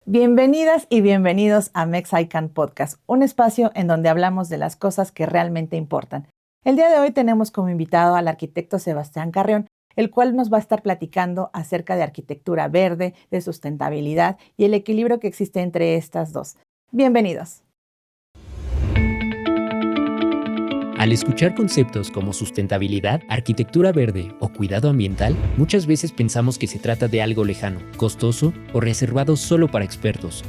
Bienvenidas y bienvenidos a Mexican Podcast, un espacio en donde hablamos de las cosas que realmente importan. El día de hoy tenemos como invitado al arquitecto Sebastián Carrión, el cual nos va a estar platicando acerca de arquitectura verde, de sustentabilidad y el equilibrio que existe entre estas dos. Bienvenidos. Al escuchar conceptos como sustentabilidad, arquitectura verde o cuidado ambiental, muchas veces pensamos que se trata de algo lejano, costoso o reservado solo para expertos.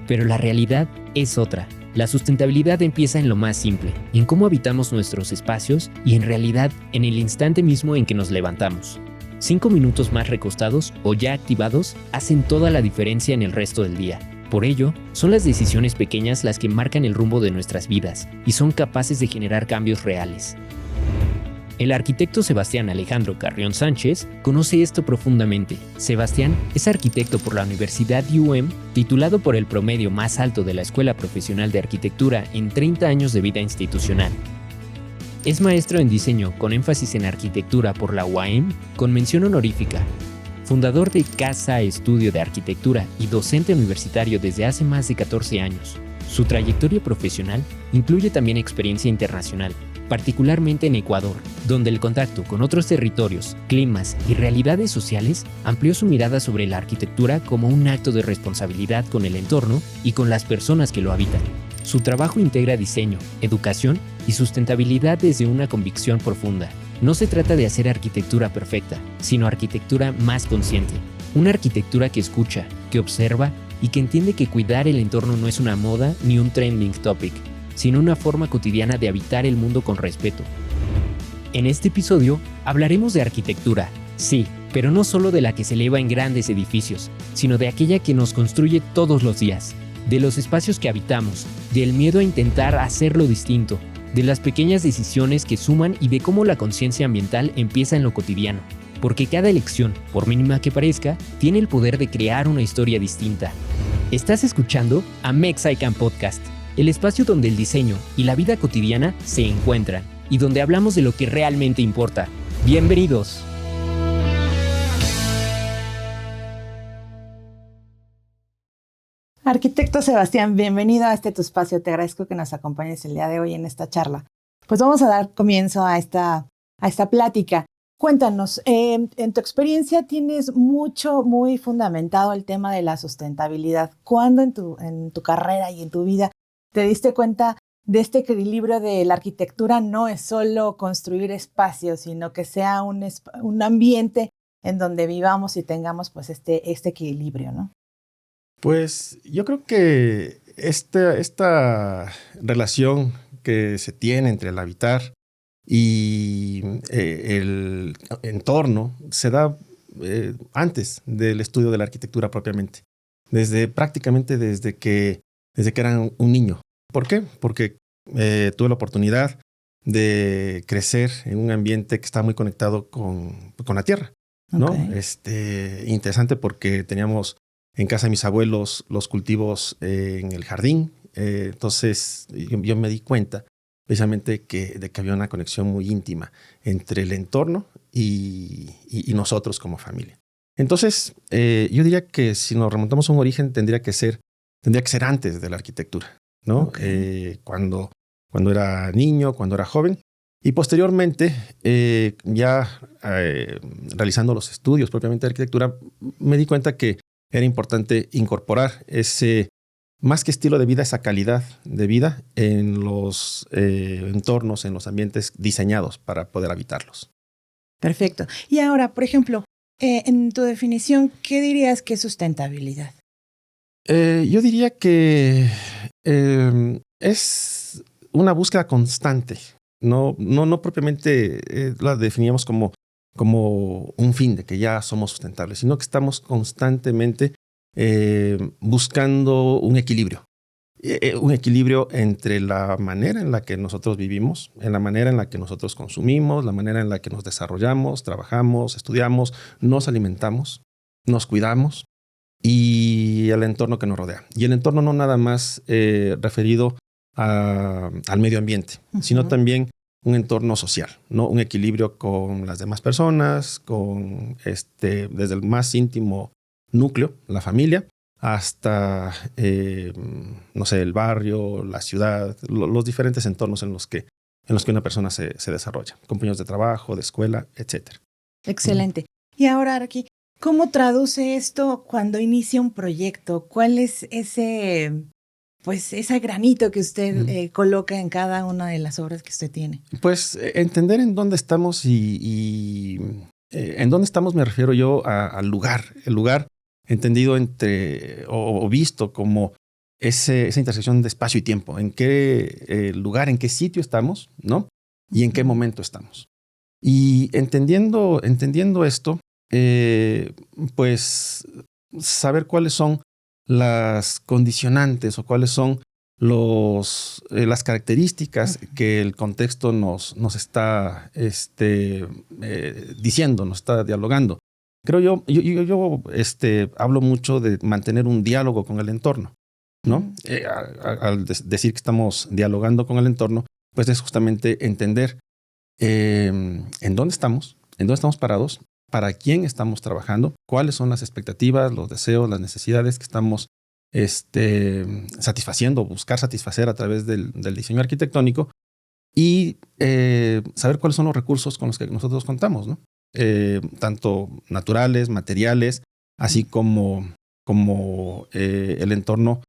Pero la realidad es otra. La sustentabilidad empieza en lo más simple, en cómo habitamos nuestros espacios y en realidad en el instante mismo en que nos levantamos. 5 minutos más recostados o ya activados hacen toda la diferencia en el resto del día. Por ello, son las decisiones pequeñas las que marcan el rumbo de nuestras vidas y son capaces de generar cambios reales. El arquitecto Sebastián Alejandro Carrión Sánchez conoce esto profundamente. Sebastián es arquitecto por la Universidad UM, titulado por el promedio más alto de la Escuela Profesional de Arquitectura en 30 años de vida institucional. Es maestro en diseño con énfasis en arquitectura por la UAM con mención honorífica. Fundador de Casa Estudio de Arquitectura y docente universitario desde hace más de 14 años. Su trayectoria profesional incluye también experiencia internacional, particularmente en Ecuador, donde el contacto con otros territorios, climas y realidades sociales amplió su mirada sobre la arquitectura como un acto de responsabilidad con el entorno y con las personas que lo habitan. Su trabajo integra diseño, educación y sustentabilidad desde una convicción profunda. No se trata de hacer arquitectura perfecta, sino arquitectura más consciente. Una arquitectura que escucha, que observa y que entiende que cuidar el entorno no es una moda ni un trending topic, sino una forma cotidiana de habitar el mundo con respeto. En este episodio hablaremos de arquitectura, sí, pero no solo de la que se eleva en grandes edificios, sino de aquella que nos construye todos los días, de los espacios que habitamos, del miedo a intentar hacerlo distinto, de las pequeñas decisiones que suman y de cómo la conciencia ambiental empieza en lo cotidiano. Porque cada elección, por mínima que parezca, tiene el poder de crear una historia distinta. Estás escuchando a Mexican Podcast, el espacio donde el diseño y la vida cotidiana se encuentran y donde hablamos de lo que realmente importa. ¡Bienvenidos! Arquitecto Sebastián, bienvenido a tu espacio. Te agradezco que nos acompañes el día de hoy en esta charla. Pues vamos a dar comienzo a esta plática. Cuéntanos, en tu experiencia tienes muy fundamentado el tema de la sustentabilidad. ¿Cuándo en tu carrera y en tu vida te diste cuenta de este equilibrio de la arquitectura? No es solo construir espacios, sino que sea un ambiente en donde vivamos y tengamos pues este equilibrio, ¿no? Pues yo creo que esta relación que se tiene entre el habitar y el entorno se da antes del estudio de la arquitectura propiamente, prácticamente desde que era un niño. ¿Por qué? Porque tuve la oportunidad de crecer en un ambiente que está muy conectado con la tierra, ¿no? Okay. Interesante porque teníamos en casa de mis abuelos los cultivos en el jardín. Entonces yo me di cuenta precisamente de que había una conexión muy íntima entre el entorno y nosotros como familia. Entonces yo diría que si nos remontamos a un origen tendría que ser antes de la arquitectura, ¿no? Okay. Cuando era niño, cuando era joven. Y posteriormente, realizando los estudios propiamente de arquitectura, me di cuenta que era importante incorporar ese, más que estilo de vida, esa calidad de vida en los entornos, en los ambientes diseñados para poder habitarlos. Perfecto. Y ahora, por ejemplo, en tu definición, ¿qué dirías que es sustentabilidad? Yo diría que es una búsqueda constante. No propiamente la definíamos como un fin de que ya somos sustentables, sino que estamos constantemente buscando un equilibrio. Un equilibrio entre la manera en la que nosotros vivimos, en la manera en la que nosotros consumimos, la manera en la que nos desarrollamos, trabajamos, estudiamos, nos alimentamos, nos cuidamos y el entorno que nos rodea. Y el entorno no nada más referido al medio ambiente, sino también un entorno social, ¿no? Un equilibrio con las demás personas, con desde el más íntimo núcleo, la familia, hasta, no sé, el barrio, la ciudad, los diferentes entornos en los que una persona se desarrolla, compañeros de trabajo, de escuela, etc. Excelente. Y ahora, Arqui, ¿cómo traduce esto cuando inicia un proyecto? ¿Cuál es ese granito que usted coloca en cada una de las obras que usted tiene? Pues entender en dónde estamos y en dónde estamos me refiero yo al lugar. El lugar entendido o visto como esa intersección de espacio y tiempo. En qué lugar, en qué sitio estamos, ¿no? Y en qué momento estamos. Y entendiendo esto, pues saber cuáles son las condicionantes o cuáles son las características que el contexto nos está diciendo, nos está dialogando. Creo yo hablo mucho de mantener un diálogo con el entorno, ¿no? Al decir que estamos dialogando con el entorno, pues es justamente entender en dónde estamos parados, para quién estamos trabajando, cuáles son las expectativas, los deseos, las necesidades que estamos satisfaciendo, buscar satisfacer a través del diseño arquitectónico y saber cuáles son los recursos con los que nosotros contamos, ¿no? Tanto naturales, materiales, así como el entorno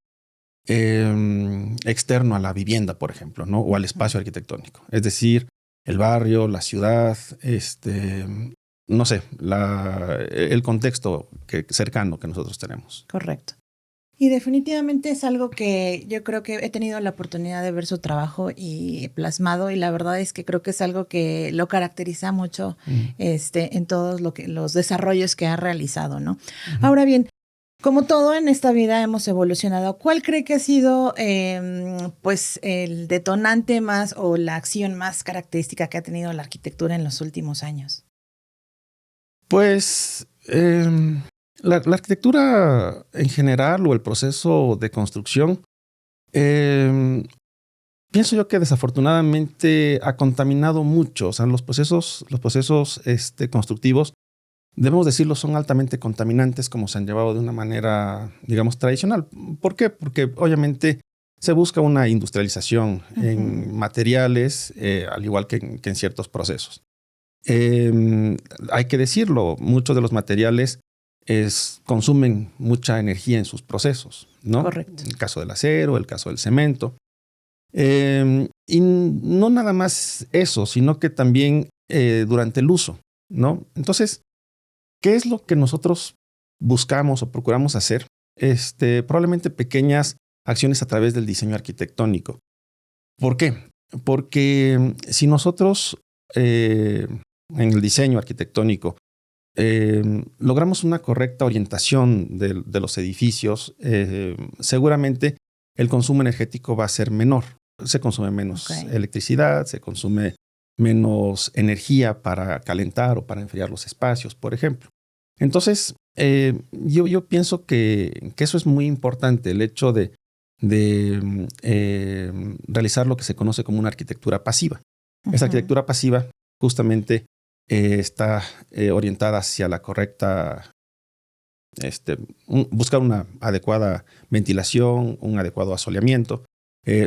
externo a la vivienda, por ejemplo, ¿no? O al espacio arquitectónico. Es decir, el barrio, la ciudad, no sé, el contexto cercano que nosotros tenemos. Correcto. Y definitivamente es algo que yo creo que he tenido la oportunidad de ver su trabajo y plasmado, y la verdad es que creo que es algo que lo caracteriza mucho en todos los desarrollos que ha realizado, ¿no? Ahora bien, como todo en esta vida hemos evolucionado. ¿Cuál cree que ha sido pues el detonante más o la acción más característica que ha tenido la arquitectura en los últimos años? Pues la arquitectura en general o el proceso de construcción, pienso yo que desafortunadamente ha contaminado mucho. O sea, los procesos constructivos, debemos decirlo, son altamente contaminantes, como se han llevado de una manera, digamos, tradicional. ¿Por qué? Porque obviamente se busca una industrialización en materiales, al igual que en ciertos procesos. Hay que decirlo, muchos de los materiales consumen mucha energía en sus procesos, ¿no? Correcto. El caso del acero, el caso del cemento. Y no nada más eso, sino que también durante el uso, ¿no? Entonces, ¿qué es lo que nosotros buscamos o procuramos hacer? Probablemente pequeñas acciones a través del diseño arquitectónico. ¿Por qué? Porque si nosotros en el diseño arquitectónico logramos una correcta orientación de los edificios, seguramente el consumo energético va a ser menor. Se consume menos electricidad, se consume menos energía para calentar o para enfriar los espacios, por ejemplo. Entonces, yo pienso que eso es muy importante, el hecho de realizar lo que se conoce como una arquitectura pasiva. Esa arquitectura pasiva justamente está orientada hacia la correcta, buscar una adecuada ventilación, un adecuado asoleamiento,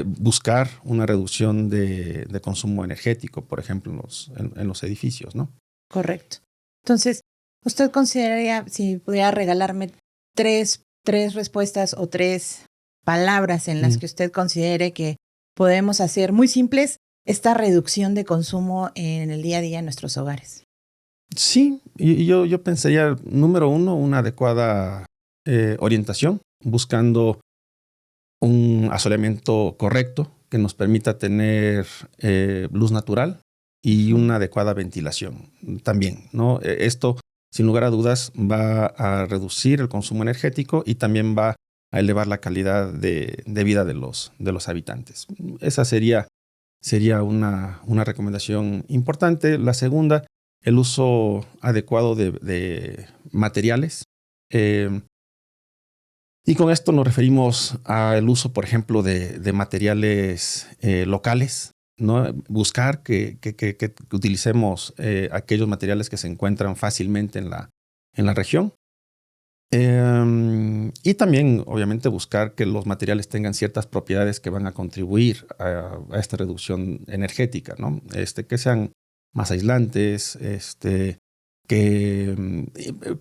buscar una reducción de consumo energético, por ejemplo, en los edificios, ¿no? Correcto. Entonces, ¿usted consideraría, si pudiera regalarme tres respuestas o tres palabras en las que usted considere que podemos hacer muy simples esta reducción de consumo en el día a día en nuestros hogares? Sí, yo pensaría, número uno, una adecuada orientación, buscando un asoleamiento correcto que nos permita tener luz natural y una adecuada ventilación también, ¿no? Esto, sin lugar a dudas, va a reducir el consumo energético y también va a elevar la calidad de vida de los habitantes. Esa sería una recomendación importante. La segunda, el uso adecuado de materiales. Y con esto nos referimos al uso, por ejemplo, de materiales locales, ¿no? Buscar que utilicemos aquellos materiales que se encuentran fácilmente en la región. Y Y también, obviamente, buscar que los materiales tengan ciertas propiedades que van a contribuir a esta reducción energética, ¿no? Que sean más aislantes, que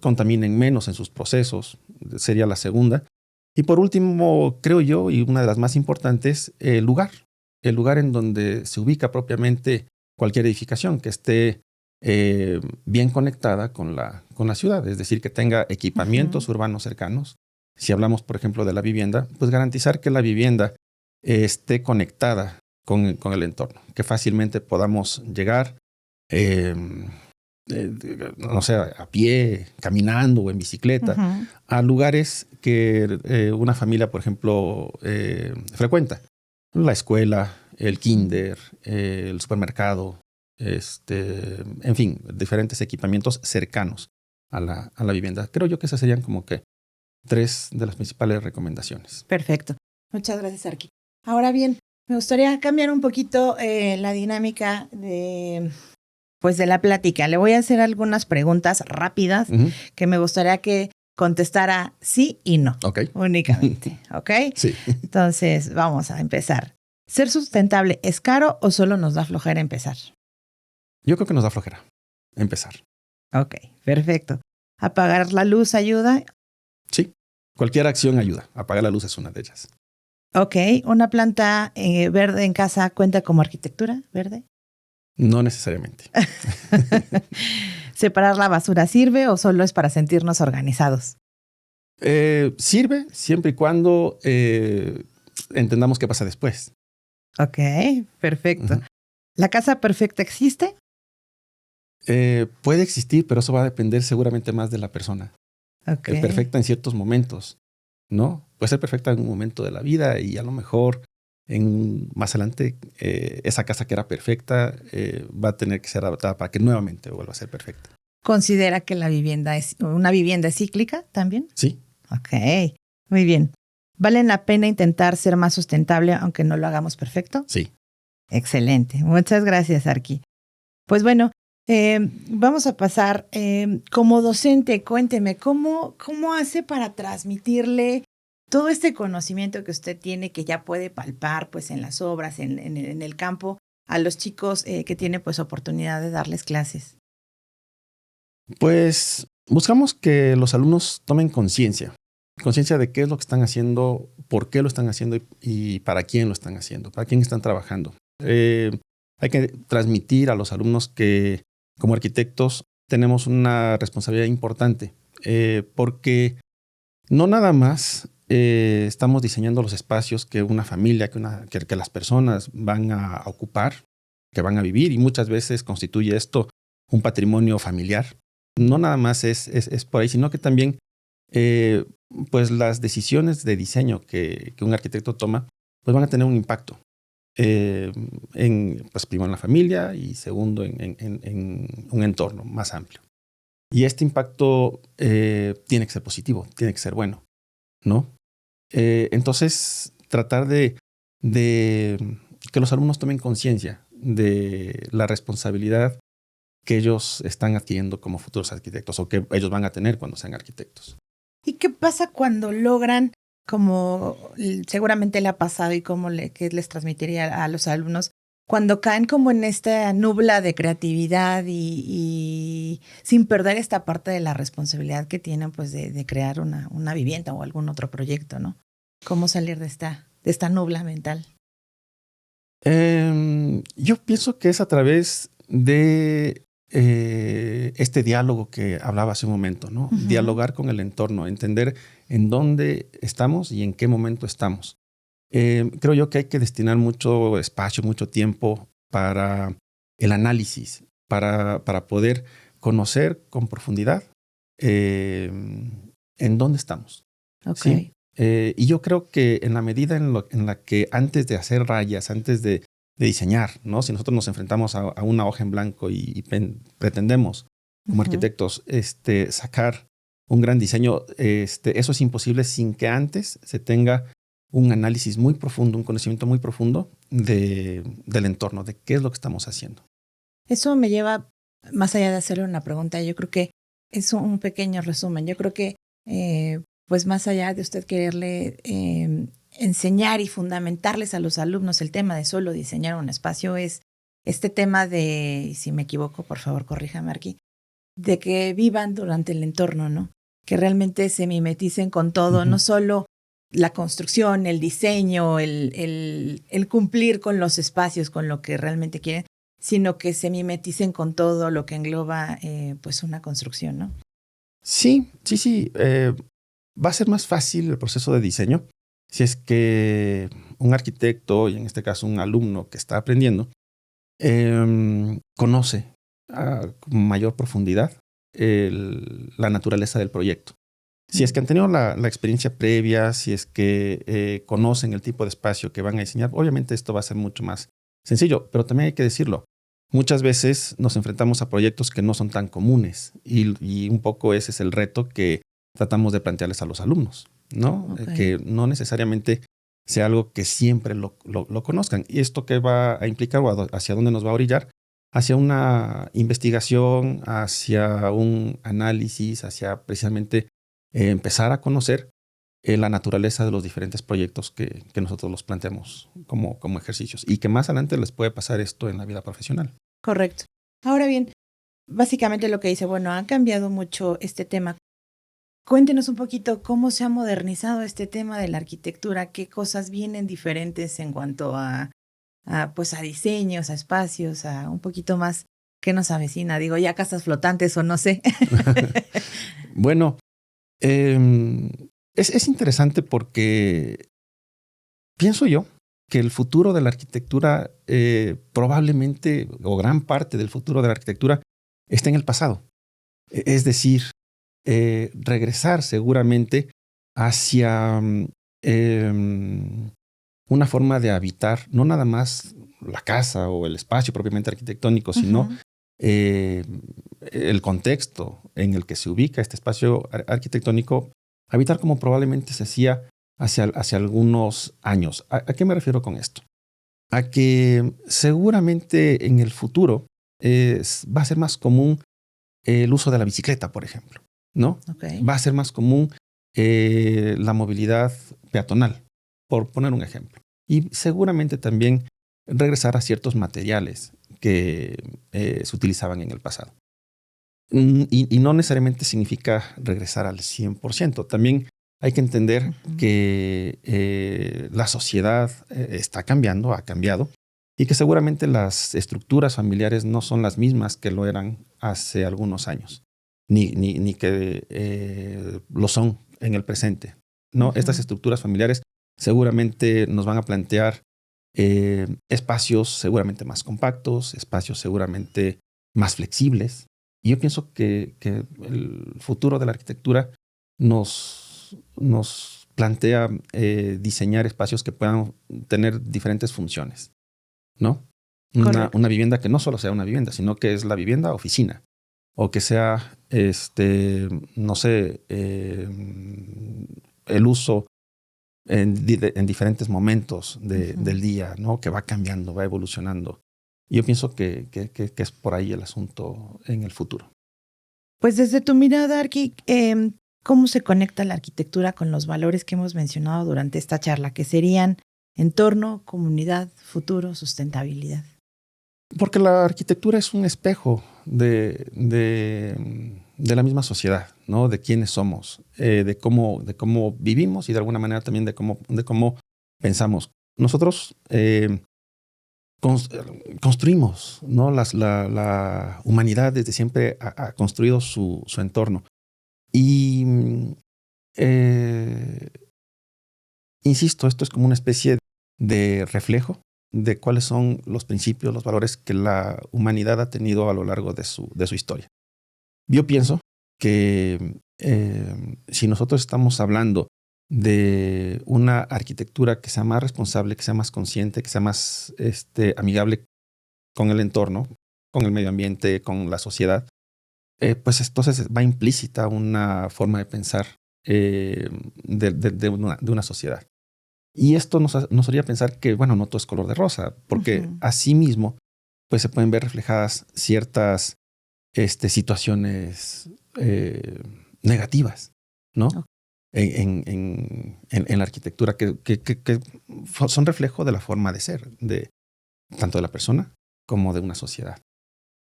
contaminen menos en sus procesos, sería la segunda. Y por último, creo yo, y una de las más importantes, el lugar en donde se ubica propiamente cualquier edificación que esté bien conectada con la ciudad, es decir, que tenga equipamientos urbanos cercanos. Si hablamos, por ejemplo, de la vivienda, pues garantizar que la vivienda esté conectada con el entorno, que fácilmente podamos llegar, no sé, a pie, caminando o en bicicleta, a lugares que una familia, por ejemplo, frecuenta. La escuela, el kinder, el supermercado, en fin, diferentes equipamientos cercanos a la vivienda. Creo yo que esas serían como que 3 de las principales recomendaciones. Perfecto. Muchas gracias, Arqui. Ahora bien, me gustaría cambiar un poquito la dinámica de la plática. Le voy a hacer algunas preguntas rápidas que me gustaría que contestara sí y no. Ok. Únicamente. ¿Ok? Sí. Entonces, vamos a empezar. ¿Ser sustentable es caro o solo nos da flojera empezar? Yo creo que nos da flojera empezar. Ok, perfecto. ¿Apagar la luz ayuda? Sí. Cualquier acción ayuda. Apagar la luz es una de ellas. Ok, ¿una planta verde en casa cuenta como arquitectura verde? No necesariamente. ¿Separar la basura sirve o solo es para sentirnos organizados? Sirve siempre y cuando entendamos qué pasa después. Ok, perfecto. ¿La casa perfecta existe? Puede existir, pero eso va a depender seguramente más de la persona. Okay. Es perfecta en ciertos momentos, ¿no? Puede ser perfecta en un momento de la vida y a lo mejor más adelante esa casa que era perfecta va a tener que ser adaptada para que nuevamente vuelva a ser perfecta. ¿Considera que una vivienda es cíclica también? Sí. Ok, muy bien. ¿Vale la pena intentar ser más sustentable aunque no lo hagamos perfecto? Sí. Excelente. Muchas gracias, Arqui. Pues bueno, vamos a pasar. Como docente, cuénteme, ¿cómo hace para transmitirle todo este conocimiento que usted tiene, que ya puede palpar pues, en las obras, en el campo, a los chicos que tiene pues, oportunidad de darles clases? Pues buscamos que los alumnos tomen conciencia de qué es lo que están haciendo, por qué lo están haciendo y para quién lo están haciendo, para quién están trabajando. Hay que transmitir a los alumnos que como arquitectos tenemos una responsabilidad importante porque no nada más estamos diseñando los espacios que una familia, que las personas van a ocupar, que van a vivir, y muchas veces constituye esto un patrimonio familiar. No nada más es por ahí, sino que también pues las decisiones de diseño que un arquitecto toma pues van a tener un impacto. Pues primero en la familia y segundo en un entorno más amplio. Y este impacto tiene que ser positivo, tiene que ser bueno, ¿no? Entonces, tratar de que los alumnos tomen conciencia de la responsabilidad que ellos están adquiriendo como futuros arquitectos o que ellos van a tener cuando sean arquitectos. ¿Y qué pasa cuando logran, como seguramente le ha pasado y qué les transmitiría a los alumnos, cuando caen como en esta nubla de creatividad y sin perder esta parte de la responsabilidad que tienen pues de crear una vivienda o algún otro proyecto, ¿no? ¿Cómo salir de esta nubla mental? Yo pienso que es a través de este diálogo que hablaba hace un momento, ¿no? Dialogar con el entorno, entender en dónde estamos y en qué momento estamos. Creo yo que hay que destinar mucho espacio, mucho tiempo para el análisis, para poder conocer con profundidad en dónde estamos. Okay. ¿Sí? Y yo creo que en la medida en la que antes de hacer rayas, antes de diseñar, ¿no? Si nosotros nos enfrentamos a una hoja en blanco y pretendemos como arquitectos sacar un gran diseño, eso es imposible sin que antes se tenga un análisis muy profundo, un conocimiento muy profundo del entorno, de qué es lo que estamos haciendo. Eso me lleva, más allá de hacerle una pregunta, yo creo que es un pequeño resumen. Yo creo que pues más allá de usted quererle enseñar y fundamentarles a los alumnos el tema de solo diseñar un espacio, es este tema de, si me equivoco, por favor, corríjame aquí, de que vivan durante el entorno, ¿no? Que realmente se mimeticen con todo, no solo la construcción, el diseño, el cumplir con los espacios, con lo que realmente quieren, sino que se mimeticen con todo lo que engloba pues una construcción, ¿no? Sí. Va a ser más fácil el proceso de diseño si es que un arquitecto, y en este caso un alumno que está aprendiendo, conoce con mayor profundidad la naturaleza del proyecto. Si es que han tenido la experiencia previa, si es que conocen el tipo de espacio que van a diseñar, obviamente esto va a ser mucho más sencillo, pero también hay que decirlo. Muchas veces nos enfrentamos a proyectos que no son tan comunes y un poco ese es el reto que tratamos de plantearles a los alumnos, ¿no? Okay. Que no necesariamente sea algo que siempre lo conozcan. ¿Y esto qué va a implicar o hacia dónde nos va a orillar? Hacia una investigación, hacia un análisis, hacia precisamente empezar a conocer la naturaleza de los diferentes proyectos que nosotros los planteamos como ejercicios y que más adelante les puede pasar esto en la vida profesional. Correcto. Ahora bien, básicamente lo que dice, bueno, ha cambiado mucho este tema. Cuéntenos un poquito cómo se ha modernizado este tema de la arquitectura, qué cosas vienen diferentes en cuanto a diseños, a espacios, a un poquito más que nos avecina. Digo, ya casas flotantes o no sé. Bueno, es interesante porque pienso yo que el futuro de la arquitectura probablemente, o gran parte del futuro de la arquitectura, está en el pasado. Es decir, regresar seguramente hacia una forma de habitar, no nada más la casa o el espacio propiamente arquitectónico, sino el contexto en el que se ubica este espacio arquitectónico, habitar como probablemente se hacía hacia algunos años. ¿A qué me refiero con esto? A que seguramente en el futuro va a ser más común el uso de la bicicleta, por ejemplo, ¿no? Okay. Va a ser más común la movilidad peatonal, por poner un ejemplo. Y seguramente también regresar a ciertos materiales que se utilizaban en el pasado. Y no necesariamente significa regresar al 100%. También hay que entender que la sociedad está cambiando, ha cambiado, y que seguramente las estructuras familiares no son las mismas que lo eran hace algunos años, ni que lo son en el presente, ¿no? Estas estructuras familiares seguramente nos van a plantear espacios seguramente más compactos, espacios seguramente más flexibles. Y yo pienso que el futuro de la arquitectura nos plantea diseñar espacios que puedan tener diferentes funciones, ¿no? Una vivienda que no solo sea una vivienda, sino que es la vivienda oficina. O que sea, no sé, el uso en diferentes momentos del día, ¿no? Que va cambiando, va evolucionando. Yo pienso que es por ahí el asunto en el futuro. Pues desde tu mirada, Arqui, ¿cómo se conecta la arquitectura con los valores que hemos mencionado durante esta charla, que serían entorno, comunidad, futuro, sustentabilidad? Porque la arquitectura es un espejo de la misma sociedad, ¿no? De quiénes somos, de cómo vivimos y de alguna manera también de cómo pensamos. Nosotros construimos, ¿no? La humanidad desde siempre ha construido su entorno. Y insisto, esto es como una especie de reflejo de cuáles son los principios, los valores que la humanidad ha tenido a lo largo de su historia. Yo pienso que si nosotros estamos hablando de una arquitectura que sea más responsable, que sea más consciente, que sea más amigable con el entorno, con el medio ambiente, con la sociedad, pues entonces va implícita una forma de pensar de una sociedad. Y esto nos haría pensar que, bueno, no todo es color de rosa, porque asimismo pues se pueden ver reflejadas ciertas situaciones negativas, ¿no? en la arquitectura que son reflejo de la forma de ser, de tanto de la persona como de una sociedad,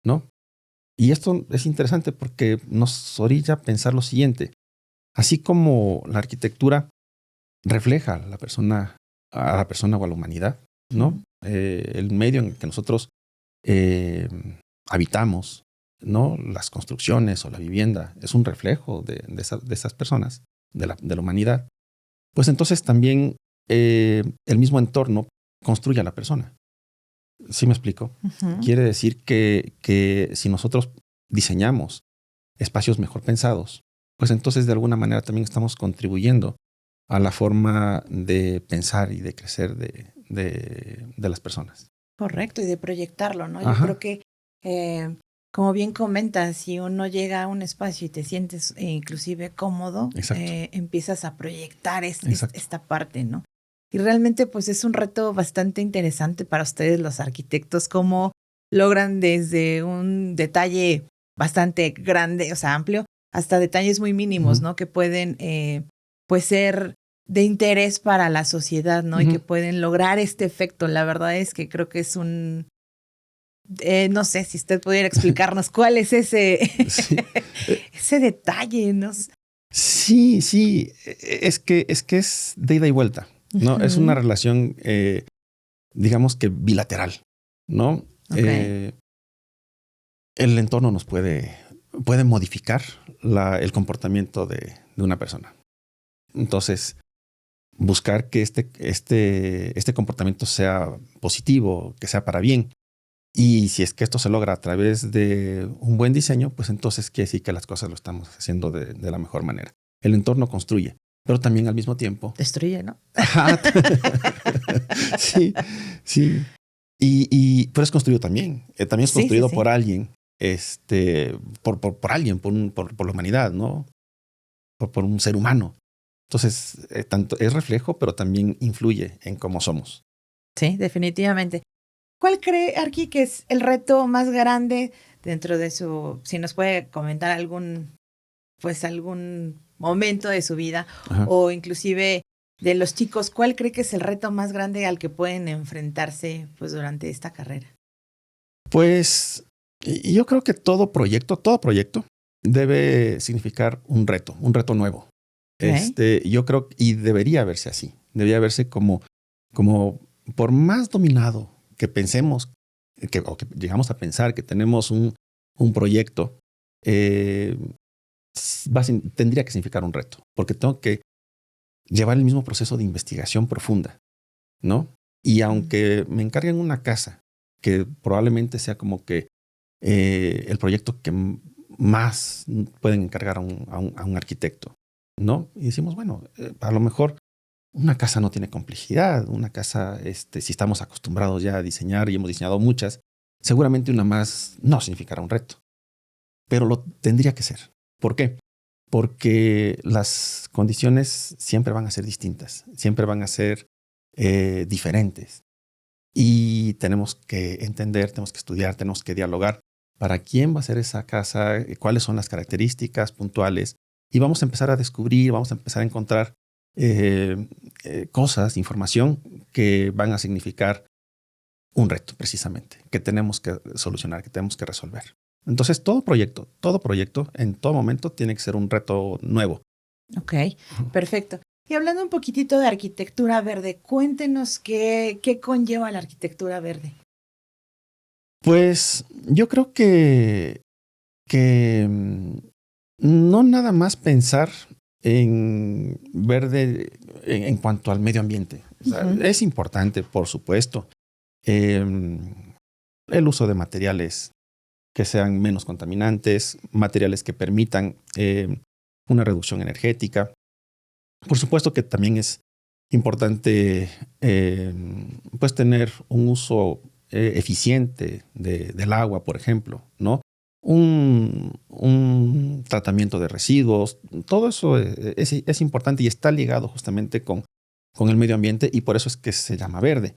¿no? Y esto es interesante porque nos orilla a pensar lo siguiente. Así como la arquitectura refleja a la persona o a la humanidad, ¿no? El medio en el que nosotros habitamos, ¿no? Las construcciones o la vivienda es un reflejo de esas personas, de la humanidad. Pues entonces también el mismo entorno construye a la persona. ¿Sí me explico? Ujú. Quiere decir que si nosotros diseñamos espacios mejor pensados, pues entonces de alguna manera también estamos contribuyendo a la forma de pensar y de crecer de las personas. Correcto, y de proyectarlo, ¿no? Yo Ajá. creo que, como bien comentas, si uno llega a un espacio y te sientes inclusive cómodo, Exacto. empiezas a proyectar Exacto. esta parte, ¿no? Y realmente pues es un reto bastante interesante para ustedes los arquitectos, cómo logran desde un detalle bastante grande, o sea, amplio, hasta detalles muy mínimos, Ujú. ¿no? Que pueden pues ser de interés para la sociedad, ¿no? Y que Ujú. pueden lograr este efecto. La verdad es que creo que es un, no sé si usted pudiera explicarnos cuál es ese, Sí. ese detalle, ¿no? Sí, sí. Es que es de ida y vuelta, ¿no? Es una Ujú. relación, digamos que bilateral, ¿no? Ok. El entorno nos puede modificar el comportamiento de una persona. Entonces, buscar que este comportamiento sea positivo, que sea para bien. Y si es que esto se logra a través de un buen diseño, pues entonces quiere decir que las cosas lo estamos haciendo de la mejor manera. El entorno construye, pero también al mismo tiempo. Destruye, ¿no? Ajá. Sí, sí. Pero es construido también. También es Sí, sí, construido por sí. alguien, por alguien, por la humanidad, ¿no? Por un ser humano. Entonces, tanto es reflejo, pero también influye en cómo somos. Sí, definitivamente. ¿Cuál cree, Arqui, que es el reto más grande dentro de su, si nos puede comentar algún momento de su vida Ajá. o inclusive de los chicos, ¿cuál cree que es el reto más grande al que pueden enfrentarse pues durante esta carrera? Pues yo creo que todo proyecto debe significar un reto nuevo. Okay. Yo creo, y debería verse así, debería verse como por más dominado que pensemos, o que llegamos a pensar que tenemos un proyecto, eh, tendría que significar un reto, porque tengo que llevar el mismo proceso de investigación profunda, ¿no? Y aunque me encarguen una casa, que probablemente sea como que el proyecto que más pueden encargar a un arquitecto, ¿no? Y decimos, bueno, a lo mejor una casa no tiene complejidad, una casa, si estamos acostumbrados ya a diseñar y hemos diseñado muchas, seguramente una más no significará un reto, pero lo tendría que ser. ¿Por qué? Porque las condiciones siempre van a ser distintas, siempre van a ser diferentes. Y tenemos que entender, tenemos que estudiar, tenemos que dialogar para quién va a ser esa casa, cuáles son las características puntuales. Y vamos a empezar a descubrir, vamos a empezar a encontrar cosas, información que van a significar un reto precisamente, que tenemos que solucionar, que tenemos que resolver. Entonces todo proyecto, en todo momento tiene que ser un reto nuevo. Ok, perfecto. Y hablando un poquitito de arquitectura verde, cuéntenos qué conlleva la arquitectura verde. Pues yo creo que no nada más pensar en verde en cuanto al medio ambiente. O sea, Ujú. es importante, por supuesto, el uso de materiales que sean menos contaminantes, materiales que permitan una reducción energética. Por supuesto que también es importante pues tener un uso eficiente del agua, por ejemplo, ¿no? Un tratamiento de residuos, todo eso es importante y está ligado justamente con el medio ambiente y por eso es que se llama verde.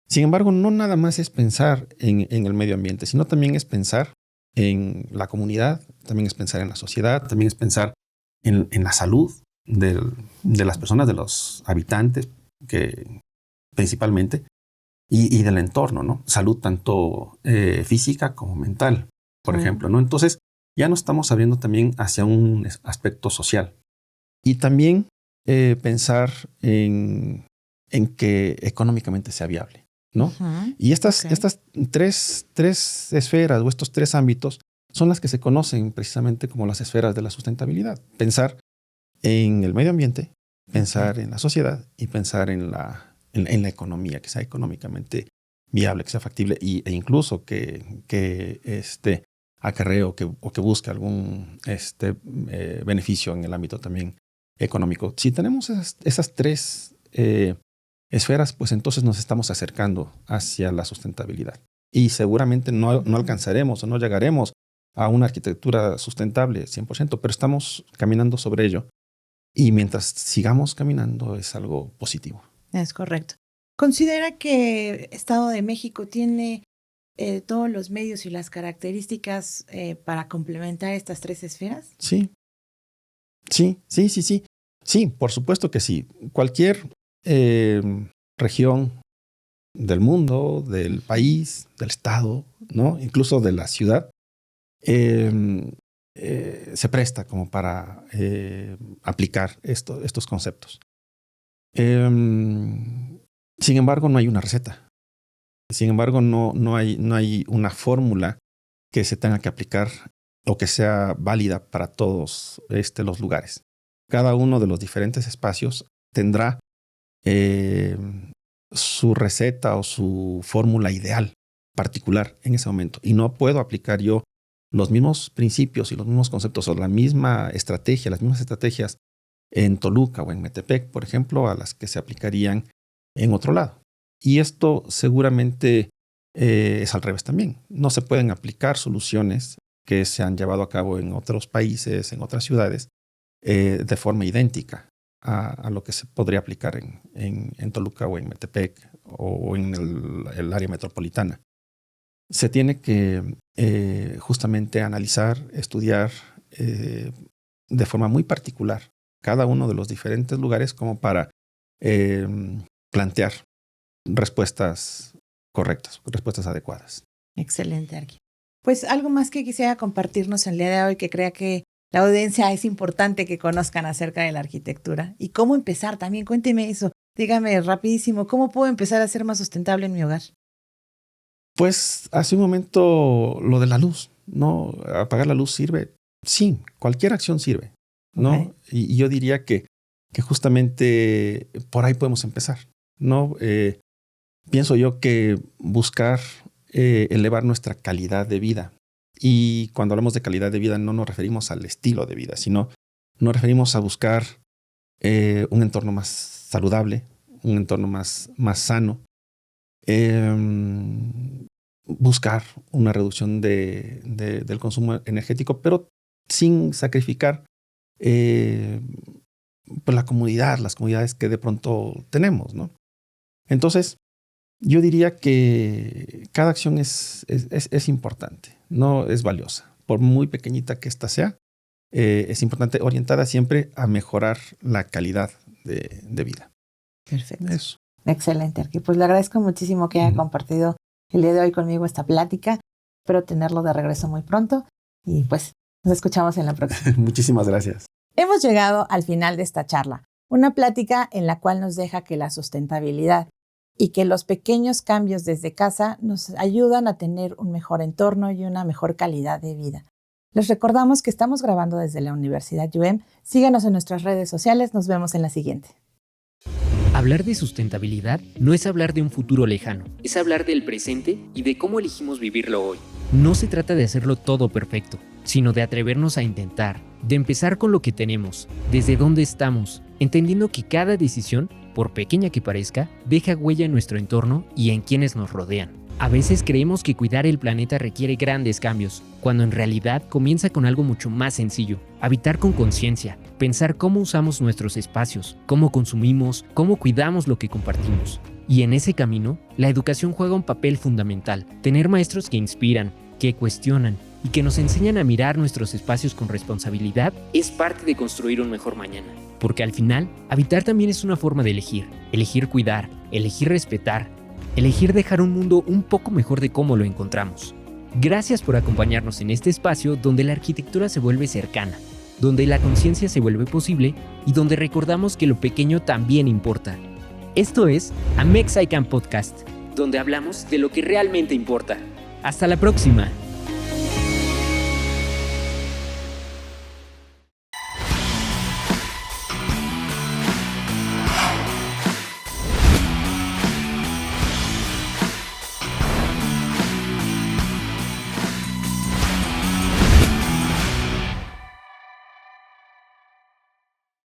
Sin embargo, no nada más es pensar en el medio ambiente, sino también es pensar en la comunidad, también es pensar en la sociedad, también es pensar en la salud, de las personas, de los habitantes, que principalmente, y del entorno, ¿no? Salud tanto física como mental, por ejemplo, ¿no? Entonces, ya nos estamos abriendo también hacia un aspecto social. Y también pensar en que económicamente sea viable, ¿no? Y estas tres esferas o estos tres ámbitos son las que se conocen precisamente como las esferas de la sustentabilidad. Pensar en el medio ambiente, pensar en la sociedad y pensar en la economía, que sea económicamente viable, que sea factible e incluso que acarree o que busque algún beneficio en el ámbito también económico. Si tenemos esas tres esferas, pues entonces nos estamos acercando hacia la sustentabilidad. Y seguramente no alcanzaremos o no llegaremos a una arquitectura sustentable 100%, pero estamos caminando sobre ello. Y mientras sigamos caminando es algo positivo. Es correcto. ¿Considera que Estado de México tiene todos los medios y las características para complementar estas tres esferas? Sí. Sí, por supuesto que sí. Cualquier región del mundo, del país, del estado, ¿no? Incluso de la ciudad, se presta como para aplicar estos conceptos. Sin embargo, no hay una receta. Sin embargo, no hay una fórmula que se tenga que aplicar o que sea válida para todos los lugares. Cada uno de los diferentes espacios tendrá su receta o su fórmula ideal particular en ese momento. Y no puedo aplicar yo los mismos principios y los mismos conceptos o la misma estrategia, las mismas estrategias en Toluca o en Metepec, por ejemplo, a las que se aplicarían en otro lado. Y esto seguramente es al revés también. No se pueden aplicar soluciones que se han llevado a cabo en otros países, en otras ciudades, de forma idéntica a lo que se podría aplicar en Toluca o en Metepec o en el área metropolitana. Se tiene que justamente analizar, estudiar de forma muy particular cada uno de los diferentes lugares como para plantear respuestas correctas, respuestas adecuadas. Excelente, Arqui. Pues algo más que quisiera compartirnos el día de hoy, que crea que la audiencia es importante que conozcan acerca de la arquitectura y cómo empezar también. Cuénteme eso. Dígame rapidísimo, ¿cómo puedo empezar a ser más sustentable en mi hogar? Pues hace un momento lo de la luz, ¿no? Apagar la luz sirve. Sí, cualquier acción sirve, ¿no? Okay. Y yo diría que justamente por ahí podemos empezar, ¿no? Pienso yo que buscar elevar nuestra calidad de vida. Y cuando hablamos de calidad de vida no nos referimos al estilo de vida, sino nos referimos a buscar un entorno más saludable, un entorno más sano, buscar una reducción del consumo energético, pero sin sacrificar pues la comodidad, las comodidades que de pronto tenemos, ¿no? Entonces, yo diría que cada acción es importante, no es valiosa. Por muy pequeñita que ésta sea, es importante, orientada siempre a mejorar la calidad de vida. Perfecto. Eso. Excelente, Arqui. Pues le agradezco muchísimo que haya compartido el día de hoy conmigo esta plática. Espero tenerlo de regreso muy pronto y pues nos escuchamos en la próxima. Muchísimas gracias. Hemos llegado al final de esta charla, una plática en la cual nos deja que la sustentabilidad y que los pequeños cambios desde casa nos ayudan a tener un mejor entorno y una mejor calidad de vida. Les recordamos que estamos grabando desde la Universidad UM. Síganos en nuestras redes sociales. Nos vemos en la siguiente. Hablar de sustentabilidad no es hablar de un futuro lejano, es hablar del presente y de cómo elegimos vivirlo hoy. No se trata de hacerlo todo perfecto, sino de atrevernos a intentar, de empezar con lo que tenemos, desde dónde estamos, entendiendo que cada decisión, por pequeña que parezca, deja huella en nuestro entorno y en quienes nos rodean. A veces creemos que cuidar el planeta requiere grandes cambios, cuando en realidad comienza con algo mucho más sencillo. Habitar con conciencia, pensar cómo usamos nuestros espacios, cómo consumimos, cómo cuidamos lo que compartimos. Y en ese camino, la educación juega un papel fundamental. Tener maestros que inspiran, que cuestionan y que nos enseñan a mirar nuestros espacios con responsabilidad, es parte de construir un mejor mañana. Porque al final, habitar también es una forma de elegir cuidar, elegir respetar, elegir dejar un mundo un poco mejor de cómo lo encontramos. Gracias por acompañarnos en este espacio donde la arquitectura se vuelve cercana, donde la conciencia se vuelve posible y donde recordamos que lo pequeño también importa. Esto es Amex ICANN Podcast, donde hablamos de lo que realmente importa. ¡Hasta la próxima!